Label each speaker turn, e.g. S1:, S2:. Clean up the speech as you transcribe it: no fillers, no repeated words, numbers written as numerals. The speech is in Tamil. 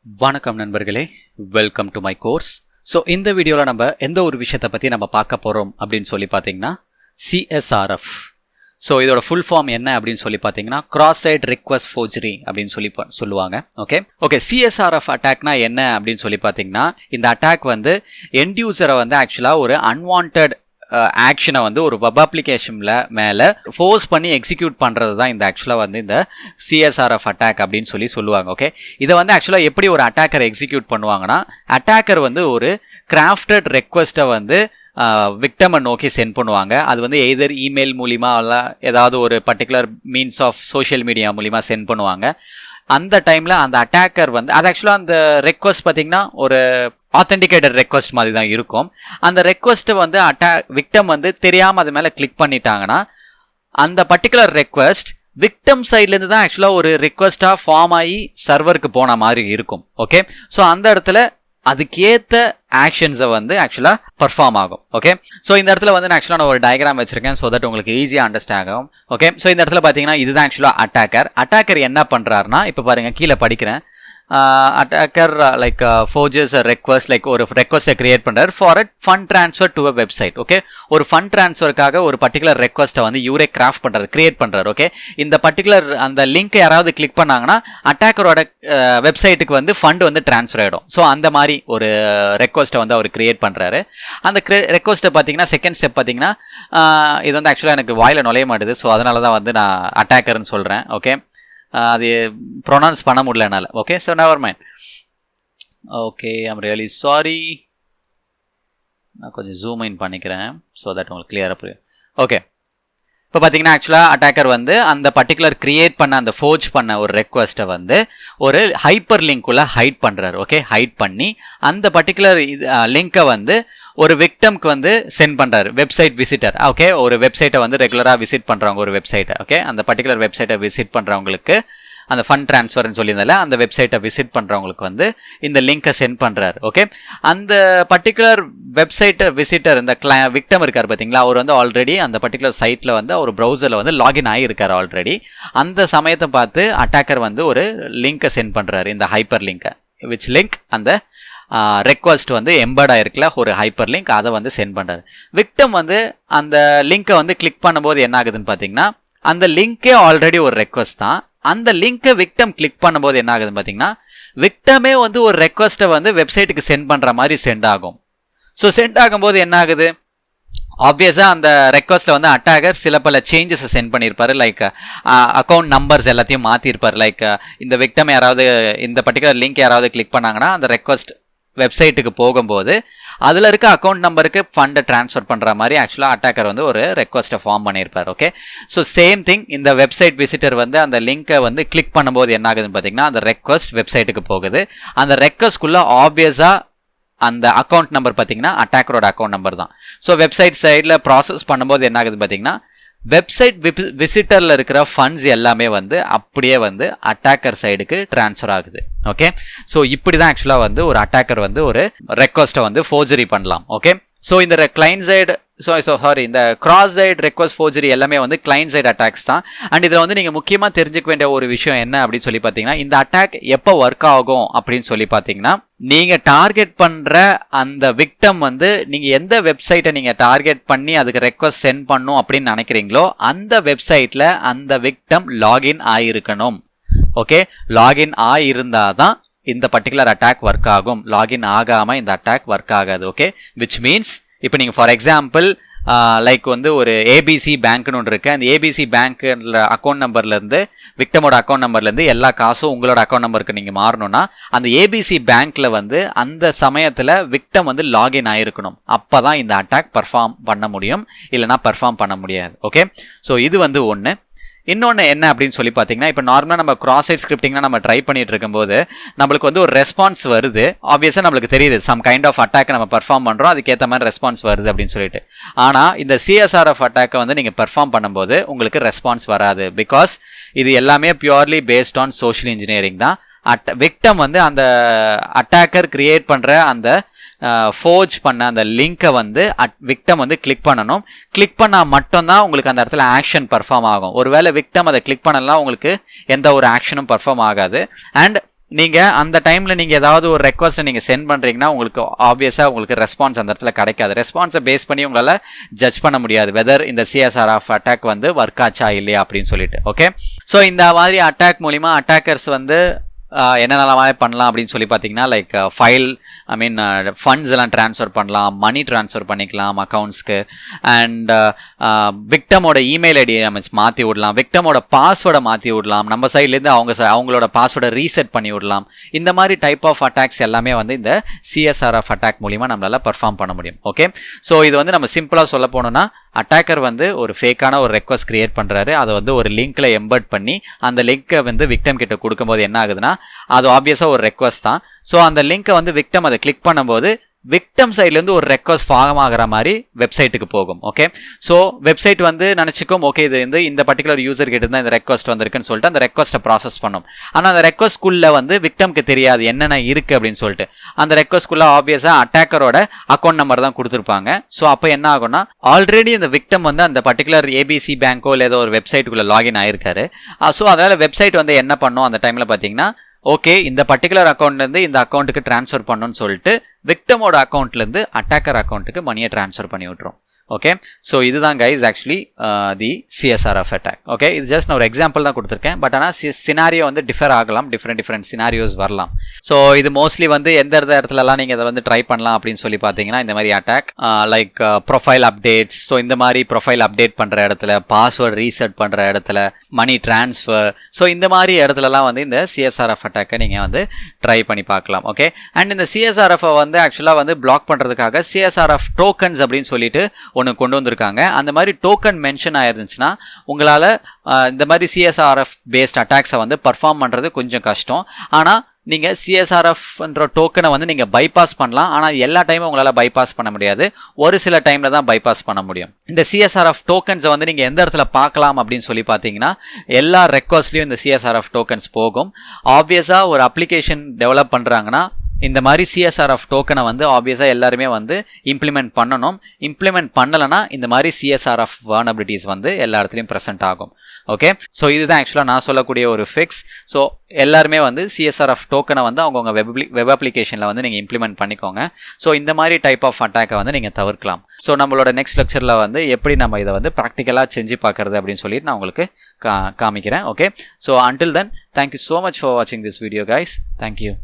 S1: வணக்கம் நண்பர்களே, welcome to my course. So இந்த வீடியோவில் நம்ம எந்த ஒரு விஷயத்தை பற்றி நம்ம பார்க்க போகிறோம் அப்படின்னு சொல்லி பார்த்தீங்கன்னா CSRF. ஸோ இதோட ஃபுல் ஃபார்ம் என்ன அப்படின்னு சொல்லி பார்த்தீங்கன்னா கிராஸ் சைட் ரிக்வெஸ்ட் ஃபோர்ஜரி அப்படின்னு சொல்லுவாங்க. ஓகே CSRF அட்டாக்னா என்ன அப்படின்னு சொல்லி பார்த்தீங்கன்னா, இந்த அட்டாக் வந்து எண்ட் யூசரை வந்து ஆக்சுவலாக ஒரு அன்வான்ட் ஆக்ஷனை வந்து ஒரு வெப் அப்ளிகேஷனில் மேலே ஃபோர்ஸ் பண்ணி எக்ஸிக்யூட் பண்ணுறது தான் இந்த ஆக்சுவலாக வந்து இந்த CSRF அட்டாக் அப்படின்னு சொல்லுவாங்க. ஓகே, இதை வந்து ஆக்சுவலாக எப்படி ஒரு அட்டாக்கர் எக்ஸிக்யூட் பண்ணுவாங்கன்னா, அட்டாக்கர் வந்து ஒரு கிராஃப்டட் ரெக்வெஸ்ட்டை வந்து விக்டமை நோக்கி சென்ட் பண்ணுவாங்க. அது வந்து எய்தர் இமெயில் மூலிமா அல்ல ஏதாவது ஒரு particular means of social media மூலிமா சென்ட் பண்ணுவாங்க. அந்த டைமில் அந்த அட்டாக்கர் வந்து அது ஆக்சுவலாக அந்த ரெக்வெஸ்ட் பார்த்தீங்கன்னா ஒரு ஆத்தென்டிகேட்டட் ரெக்வெஸ்ட் மாதிரி தான் இருக்கும். அந்த ரெக்வெஸ்ட்டை வந்து விக்டம் வந்து தெரியாமல் அது மேலே கிளிக் பண்ணிட்டாங்கன்னா அந்த பர்டிகுலர் ரெக்வெஸ்ட் விக்டம் சைட்லேருந்து தான் ஆக்சுவலாக ஒரு ரெக்வெஸ்ட்டாக ஃபார்ம் ஆகி சர்வருக்கு போன மாதிரி இருக்கும். ஓகே, ஸோ அந்த இடத்துல அதுக்கேற்ற ஆக்ஷன்ஸை வந்து ஆக்சுவலாக பர்ஃபார்ம் ஆகும். ஓகே, ஸோ இந்த இடத்துல வந்து நான் ஆக்சுவலாக நான் ஒரு டயக்ராம் வச்சிருக்கேன் ஸோ தட் உங்களுக்கு ஈஸியாக அண்டர்ஸ்டாண்ட் ஆகும். ஓகே, ஸோ இந்த இடத்துல பார்த்தீங்கன்னா இதுதான் ஆக்சுவலாக அட்டாக்கர் என்ன பண்ணுறாருனா, இப்போ பாருங்கள் கீழே படிக்கிறேன். Attacker like forges a request, like ஒரு ரெக்வஸ்ட்டை கிரியேட் பண்ணுறாரு for a fund transfer to a website. Okay, ஒரு ஃபண்ட் ட்ரான்ஸ்ஃபருக்காக ஒரு பர்டிகுலர் ரெக்வஸ்ட்டை வந்து இவரே கிரியேட் பண்ணுறாரு. ஓகே, இந்த பர்டிகுலர் அந்த லிங்க் யாராவது கிளிக் பண்ணாங்கன்னா அட்டாக்கரோட வெப்சைட்டுக்கு வந்து ஃபண்ட் வந்து ட்ரான்ஸ்ஃபர் ஆகிடும். ஸோ அந்த மாதிரி ஒரு ரெக்வஸ்ட்டை வந்து அவர் கிரியேட் பண்ணுறாரு. அந்த ரெக்வஸ்ட்டை பார்த்தீங்கன்னா செகண்ட் ஸ்டெப் பார்த்தீங்கன்னா இது வந்து ஆக்சுவலாக எனக்கு வாயில் நுழைய மாட்டுது. ஸோ அதனால தான் வந்து நான் அட்டாக்கர்னு சொல்கிறேன். ஓகே, அது ப்ரொனவுன்ஸ் பண்ண முடியல என்னால். Okay, so never mind. Okay, I'm really sorry. நான் கொஞ்சம் ஜூம் இன் பண்ணிக்கிறேன் ஸோ தட் உங்களுக்கு கிளியராக புரியும். ஓகே, இப்போ பார்த்தீங்கன்னா ஆக்சுவலாக அட்டாக்கர் வந்து அந்த பர்டிகுலர் கிரியேட் பண்ண அந்த ஃபோர்ஜ் பண்ண ஒரு ரெக்வஸ்ட்டை வந்து ஒரு ஹைப்பர் லிங்க்குள்ளே ஹைட் பண்ணுறாரு. ஓகே, ஹைட் பண்ணி அந்த பர்டிகுலர் லிங்க்கை வந்து ஒரு விக்டம்க்கு வந்து சென்ட் பண்ணுறாரு, வெப்சைட் விசிட்டர். ஓகே, ஒரு வெப்சைட்டை வந்து ரெகுலராக விசிட் பண்ணுறவங்க ஒரு வெப்சைட்டை. ஓகே, அந்த பர்டிகுலர் வெப்சைட்டை விசிட் பண்ணுறவங்களுக்கு அந்த ஃபண்ட் ட்ரான்ஸ்ஃபர்னு சொல்லியிருந்தால அந்த வெப்சைட்டை விசிட் பண்ணுறவங்களுக்கு வந்து இந்த லிங்கை சென்ட் பண்ணுறாரு. ஓகே, அந்த பர்டிகுலர் வெப்சைட்டை விசிட்டர் இந்த விக்டம் இருக்கார் பார்த்தீங்களா, அவர் வந்து ஆல்ரெடி அந்த பர்டிகுலர் சைட்டில் வந்து அவர் ப்ரௌசரில் வந்து லாகின் ஆகியிருக்கார் ஆல்ரெடி. அந்த சமயத்தை பார்த்து அட்டாக்கர் வந்து ஒரு லிங்கை சென்ட் பண்ணுறாரு, இந்த ஹைப்பர் லிங்கை. Which link? அந்த ரெக்வஸ்ட் வந்து எம்பர்ட் ஆயிருக்குல ஒரு ஹைப்பர் லிங்க், அதை வந்து சென்ட் பண்ணுறாரு. விக்டம் வந்து அந்த லிங்கை வந்து கிளிக் பண்ணும்போது என்ன ஆகுதுன்னு பார்த்தீங்கன்னா, அந்த லிங்கே ஆல்ரெடி ஒரு ரெக்வஸ்ட் தான். அந்த லிங்கை விக்டம் கிளிக் பண்ணும்போது என்ன ஆகுதுன்னு பார்த்தீங்கன்னா, விக்டமே வந்து ஒரு ரெக்வஸ்ட்டை வந்து வெப்சைட்டுக்கு சென்ட் பண்ணுற மாதிரி சென்ட் ஆகும். ஸோ சென்ட் ஆகும்போது என்ன ஆகுது, ஆப்வியஸாக அந்த ரெக்வஸ்ட்டில் வந்து அட்டாக்கர் சில பல சேஞ்சஸை சென்ட் பண்ணியிருப்பாரு. லைக் அக்கௌண்ட் நம்பர்ஸ் எல்லாத்தையும் மாற்றிருப்பார். லைக் இந்த விக்டம் யாராவது இந்த பர்டிகுலர் லிங்க் யாராவது கிளிக் பண்ணாங்கன்னா அந்த ரெக்வஸ்ட் வெப்சைட்டுக்கு போகும்போது அதில் இருக்க அக்கௌண்ட் நம்பருக்கு ஃபண்டை ட்ரான்ஸ்ஃபர் பண்ணுற மாதிரி ஆக்சுவலாக அட்டாக்கர் வந்து ஒரு ரெக்வஸ்ட்டை ஃபார்ம் பண்ணியிருப்பார். ஓகே, ஸோ சேம் திங் இந்த வெப்சைட் விசிட்டர் வந்து அந்த லிங்கை வந்து கிளிக் பண்ணும்போது என்ன ஆகுதுன்னு பார்த்தீங்கன்னா, அந்த ரெக்வஸ்ட் வெப்சைட்டுக்கு போகுது. அந்த ரெக்வஸ்ட்குள்ளே ஆப்வியஸாக அந்த அக்கௌண்ட் நம்பர் பார்த்தீங்கன்னா அட்டாக்கரோட அக்கௌண்ட் நம்பர் தான். ஸோ வெப்சைட் சைடில் ப்ராசஸ் பண்ணும்போது என்ன ஆகுதுன்னு பார்த்தீங்கன்னா, வெப்சைட் விசிட்டரில் இருக்கிற ஃபண்ட்ஸ் எல்லாமே வந்து அப்படியே வந்து அட்டாக்கர் சைடுக்கு ட்ரான்ஸ்ஃபர் ஆகுது. ஓகே, ஸோ இப்படி தான் ஆக்சுவலாக வந்து ஒரு அட்டாக்கர் வந்து ஒரு ரெக்வஸ்ட்டை வந்து ஃபோர்ஜரி பண்ணலாம். ஓகே, ஸோ இந்த கிளைண்ட் சைடு இந்த கிராஸ் சைடு ரெக்வஸ்ட் ஃபோர்ஜரி எல்லாமே வந்து கிளைண்ட் சைடு அட்டாக்ஸ் தான். அண்ட் இதில் வந்து நீங்கள் முக்கியமாக தெரிஞ்சுக்க வேண்டிய ஒரு விஷயம் என்ன அப்படின்னு சொல்லி பார்த்தீங்கன்னா, இந்த அட்டாக் எப்போ ஒர்க் ஆகும் அப்படின்னு சொல்லி பார்த்தீங்கன்னா, நீங்கள் டார்கெட் பண்ணுற அந்த விக்டம் வந்து நீங்கள் எந்த வெப்சைட்டை நீங்கள் டார்கெட் பண்ணி அதுக்கு ரெக்வஸ்ட் சென்ட் பண்ணும் அப்படின்னு நினைக்கிறீங்களோ அந்த வெப்சைட்டில் அந்த விக்டம் லாகின் ஆகிருக்கணும். ஓகே, லாகின் ஆகிருந்தால் தான் இந்த பர்டிகுலர் அட்டாக் ஒர்க் ஆகும். லாகின் ஆகாமல் இந்த அட்டாக் ஒர்க் ஆகாது. ஓகே, விச் மீன்ஸ் இப்போ நீங்கள் ஃபார் எக்ஸாம்பிள் லைக் வந்து ஒரு ஏபிசி பேங்க்னு ஒன்று இருக்குது. அந்த ஏபிசி பேங்க்கில் அக்கௌண்ட் நம்பர்லேருந்து விக்டமோட அக்கௌண்ட் நம்பர்லேருந்து எல்லா காசும் உங்களோட அக்கௌண்ட் நம்பருக்கு நீங்கள் மாறணும்னா அந்த ஏபிசி பேங்க்கில் வந்து அந்த சமயத்தில் விக்டம் வந்து லாகின் ஆகிருக்கணும். அப்போ தான் இந்த அட்டாக் பர்ஃபார்ம் பண்ண முடியும், இல்லைனா பர்ஃபார்ம் பண்ண முடியாது. ஓகே, ஸோ இது வந்து ஒன்று. இன்னொன்று என்ன அப்படின்னு சொல்லி பார்த்தீங்கன்னா, இப்போ நார்மலாக நம்ம கிராஸ் சைட் ஸ்கிரிப்டிங்லாம் நம்ம ட்ரை பண்ணிட்டு இருக்கும்போது நம்மளுக்கு வந்து ஒரு ரெஸ்பான்ஸ் வருது. ஆப்வியஸாக நம்மளுக்கு தெரியுது சம் கைண்ட் ஆஃப் அட்டாக் நம்ம பர்ஃபார்ம் பண்ணுறோம், அதுக்கேற்ற மாதிரி ரெஸ்பான்ஸ் வருது அப்படின்னு சொல்லிட்டு. ஆனால் இந்த CSRF அட்டாக்கை வந்து நீங்கள் பர்ஃபார்ம் பண்ணும்போது உங்களுக்கு ரெஸ்பான்ஸ் வராது. பிகாஸ் இது எல்லாமே purely based on social engineering தான். விக்டம் வந்து அந்த அட்டாக்கர் கிரியேட் பண்ணுற அந்த ஃபோர்ஜ் பண்ண அந்த லிங்கை வந்து விக்டம் வந்து கிளிக் பண்ணணும். கிளிக் பண்ணால் மட்டும்தான் உங்களுக்கு அந்த இடத்துல ஆக்ஷன் பர்ஃபார்ம் ஆகும். ஒருவேளை விக்டம் அதை கிளிக் பண்ணலாம் உங்களுக்கு எந்த ஒரு ஆக்ஷனும் பர்ஃபார்ம் ஆகாது. அண்ட் நீங்கள் அந்த டைமில் நீங்கள் ஏதாவது ஒரு ரெக்வஸ்ட்டை நீங்கள் சென்ட் பண்ணுறீங்கன்னா உங்களுக்கு ஆப்வியஸாக உங்களுக்கு ரெஸ்பான்ஸ் அந்த இடத்துல கிடைக்காது. ரெஸ்பான்ஸை பேஸ் பண்ணி உங்களால் ஜட்ஜ் பண்ண முடியாது வெதர் இந்த CSRF அட்டாக் வந்து ஒர்க் ஆச்சா இல்லையா அப்படின்னு சொல்லிட்டு. ஓகே, ஸோ இந்த மாதிரி அட்டாக் மூலிமா அட்டாக்கர்ஸ் வந்து என்னென்னலாம் பண்ணலாம் அப்படின்னு சொல்லி பார்த்தீங்கன்னா லைக் ஃபைல் ஃபண்ட்ஸ் எல்லாம் ட்ரான்ஸ்ஃபர் பண்ணலாம், மணி ட்ரான்ஸ்ஃபர் பண்ணிக்கலாம் அக்கௌண்ட்ஸ்க்கு, அண்ட் விக்டமோட இமெயில் ஐடி நம்ம மாற்றி விடலாம், விக்டமோட பாஸ்வேர்டை மாற்றி விடலாம், நம்ம சைட்லேருந்து அவங்களோட பாஸ்வேர்டை ரீசெட் பண்ணி விடலாம். இந்த மாதிரி டைப் ஆஃப் அட்டாக்ஸ் எல்லாமே வந்து இந்த CSRF அட்டாக் மூலிமா நம்மளால் பர்ஃபார்ம் பண்ண முடியும். ஓகே, ஸோ இது வந்து நம்ம சிம்பிளாக சொல்ல போனோம்னா அட்டாக்கர் வந்து ஒரு ஃபேக்கான ஒரு ரெக்வஸ்ட் கிரியேட் பண்ணுறாரு, அதை வந்து ஒரு லிங்க்ல எம்பர்ட் பண்ணி அந்த லிங்க்கை வந்து விக்டம் கிட்ட கொடுக்கும்போது என்ன ஆகுதுன்னா அது ஆப்வியஸாக ஒரு ரெக்வஸ்ட் தான். ஸோ அந்த லிங்க்கை வந்து விக்டம் அதை கிளிக் பண்ணும்போது விக்டம் சைட்லேருந்து ஒரு ரெக்வஸ்ட் ஃபார்ம் ஆகிற மாதிரி வெப்சைட்டுக்கு போகும். ஓகே, ஸோ வெப்சைட் வந்து நினச்சிக்கும் ஓகே இது வந்து இந்த பர்டிகுலர் யூசர் கிட்ட தான் இந்த ரெக்வஸ்ட் வந்திருக்குன்னு சொல்லிட்டு அந்த ரெக்வஸ்ட்டை ப்ராசஸ் பண்ணும். ஆனால் அந்த ரெக்வஸ்ட்குள்ளே வந்து விக்டம்க்கு தெரியாது என்னென்ன இருக்குது அப்படின்னு சொல்லிட்டு. அந்த ரெக்வஸ்ட்குள்ளே ஆப்வியஸாக அட்டாக்கரோட அக்கௌண்ட் நம்பர் தான் கொடுத்துருப்பாங்க. ஸோ அப்போ என்ன ஆகும்னா ஆல்ரெடி இந்த விக்டம் வந்து அந்த பர்டிகுலர் ABC பேங்கோ இல்லை ஏதோ ஒரு வெப்சைட்டுக்குள்ளே லாகின் ஆயிருக்காரு. ஸோ அதனால் வெப்சைட் வந்து என்ன பண்ணும் அந்த டைமில் பார்த்தீங்கன்னா ஓகே இந்த பர்டிகுலர் அக்கௌண்ட்லேருந்து இந்த அக்கௌண்ட்டுக்கு ட்ரான்ஸ்ஃபர் பண்ணணும்னு சொல்லிட்டு விக்டமோட அக்கௌண்ட்லேருந்து அட்டாக்கர் அக்கௌண்ட்டுக்கு மணியை ட்ரான்ஸ்ஃபர் பண்ணி விட்ரும். ஓகே, ஸோ இதுதான் கைஸ் ஆக்சுவலி தி CSRF அட்டாக். ஓகே, இது ஜஸ்ட் நான் ஒரு எக்ஸாம்பிள் தான் கொடுத்துருக்கேன். பட் ஆனால் சினாரியோ வந்து டிஃபர் ஆகலாம், டிஃப்ரெண்ட் சினாரியோஸ் வரலாம். ஸோ இது மோஸ்ட்லி வந்து எந்த இடத்துலலாம் நீங்கள் இதை வந்து ட்ரை பண்ணலாம் அப்படின்னு சொல்லி பார்த்தீங்கன்னா இந்த மாதிரி attack like profile updates. So இந்த மாதிரி ப்ரொஃபைல் அப்டேட் பண்ணுற இடத்துல, பாஸ்வேர்ட் ரீசெட் பண்ணுற இடத்துல, மணி ட்ரான்ஸ்ஃபர், ஸோ இந்த மாதிரி இடத்துலலாம் வந்து இந்த CSRF அட்டாக்கை நீங்கள் வந்து ட்ரை பண்ணி பார்க்கலாம். ஓகே, அண்ட் இந்த CSRF வந்து ஆக்சுவலாக வந்து பிளாக் பண்ணுறதுக்காக CSRF டோக்கன்ஸ் அப்படின்னு சொல்லிட்டு ஒன்று கொண்டு வந்திருக்காங்க. அந்த மாதிரி டோக்கன் மென்ஷன் ஆயிருந்துச்சுன்னா உங்களால் இந்த மாதிரி CSRF பேஸ்ட் அட்டாக்ஸை வந்து பர்ஃபார்ம் பண்ணுறது கொஞ்சம் கஷ்டம். ஆனால் நீங்கள் CSRFன்ற டோக்கனை வந்து நீங்கள் பைபாஸ் பண்ணலாம். ஆனால் எல்லா டைமும் உங்களால் பைபாஸ் பண்ண முடியாது, ஒரு சில டைமில் தான் பைபாஸ் பண்ண முடியும். இந்த CSRF டோக்கன்ஸை வந்து நீங்கள் எந்த இடத்துல பார்க்கலாம் அப்படின்னு சொல்லி பார்த்தீங்கன்னா எல்லா ரெக்வஸ்ட்லையும் இந்த CSRF டோக்கன்ஸ் போகும். ஆப்வியஸாக ஒரு அப்ளிகேஷன் டெவலப் பண்ணுறாங்கன்னா இந்த மாதிரி CSRF டோக்கனை வந்து ஆப்வியஸாக எல்லாருமே வந்து இம்ப்ளிமெண்ட் பண்ணணும். இம்ப்ளிமெண்ட் பண்ணலைன்னா இந்த மாதிரி CSRF வல்னரபிலிட்டிஸ் வந்து எல்லா இடத்துலையும் ப்ரெசென்ட் ஆகும். ஓகே, ஸோ இதுதான் ஆக்சுவலாக நான் சொல்லக்கூடிய ஒரு ஃபிக்ஸ். ஸோ எல்லாருமே வந்து CSRF டோக்கனை வந்து அவங்கவுங்க வெப் அப்ளிகேஷனில் வந்து நீங்கள் இம்ப்ளிமெண்ட் பண்ணிக்கோங்க. ஸோ இந்த மாதிரி டைப் ஆஃப் அட்டாக்கை வந்து நீங்கள் தவிர்க்கலாம். ஸோ நம்மளோட நெக்ஸ்ட் லெக்சரில் வந்து எப்படி நம்ம இதை வந்து ப்ராக்டிக்கலாக செஞ்சு பார்க்குறது அப்படின்னு சொல்லிட்டு நான் உங்களுக்கு காமிக்கிறேன். Okay, so until then, thank you so much for watching this video guys. Thank you.